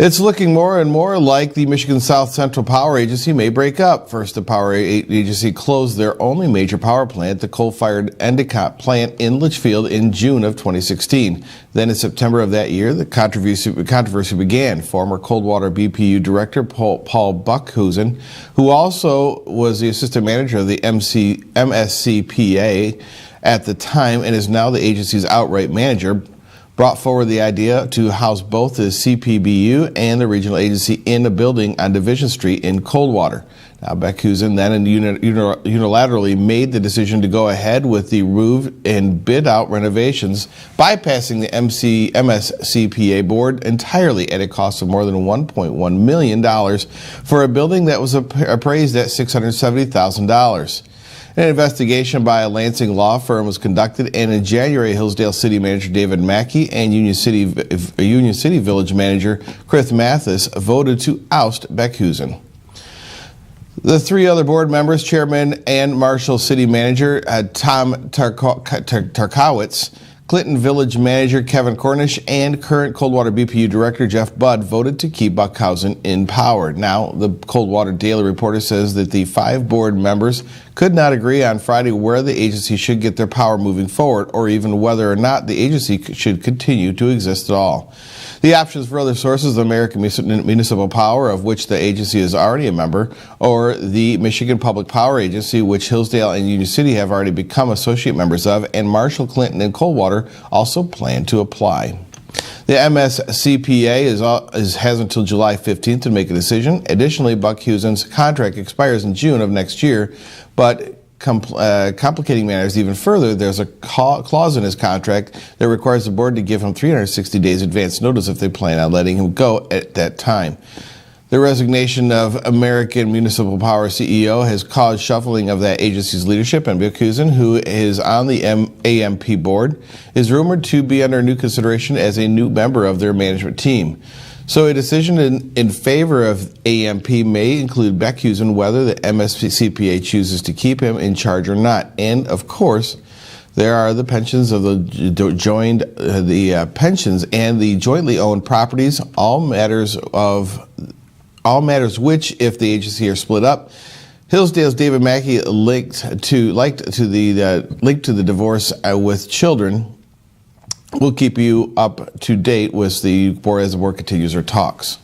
It's looking more and more like the Michigan South Central Power Agency may break up. First, the Power Agency closed their only major power plant, the coal-fired Endicott plant in Litchfield, in June of 2016. Then in September of that year, the controversy began. Former Coldwater BPU Director Paul Buckhusen, who also was the assistant manager of the MSCPA at the time and is now the agency's outright manager, brought forward the idea to house both the CPBU and the regional agency in a building on Division Street in Coldwater. Now, Beckhusen then unilaterally made the decision to go ahead with the roof and bid out renovations, bypassing the MSCPA board entirely at a cost of more than $1.1 million for a building that was appraised at $670,000. An investigation by a Lansing law firm was conducted, and in January, Hillsdale City Manager David Mackey and Union City Village Manager Chris Mathis voted to oust Beckhusen. The three other board members, Chairman and Marshall City Manager Tom Tarkowitz, Clinton Village Manager Kevin Cornish, and current Coldwater BPU Director Jeff Budd voted to keep Buckhusen in power. Now, the Coldwater Daily Reporter says that the 5 board members could not agree on Friday where the agency should get their power moving forward, or even whether or not the agency should continue to exist at all. The options for other sources, the American Municipal Power, of which the agency is already a member, or the Michigan Public Power Agency, which Hillsdale and Union City have already become associate members of, and Marshall, Clinton, and Coldwater also plan to apply. The MSCPA has until July 15th to make a decision. Additionally, Buckhusen's contract expires in June of next year, but complicating matters even further, there's a clause in his contract that requires the board to give him 360 days advance notice if they plan on letting him go at that time. The resignation of American Municipal Power CEO has caused shuffling of that agency's leadership, and Beckhusen, who is on the AMP board, is rumored to be under new consideration as a new member of their management team. So a decision in favor of AMP may include Beckhusen, whether the MSCPA chooses to keep him in charge or not. And of course, there are the pensions of the pensions and the jointly owned properties, all matters which, if the agency are split up, Hillsdale's David Mackey linked to the divorce with children. We'll keep you up to date with the board as the board continues their talks.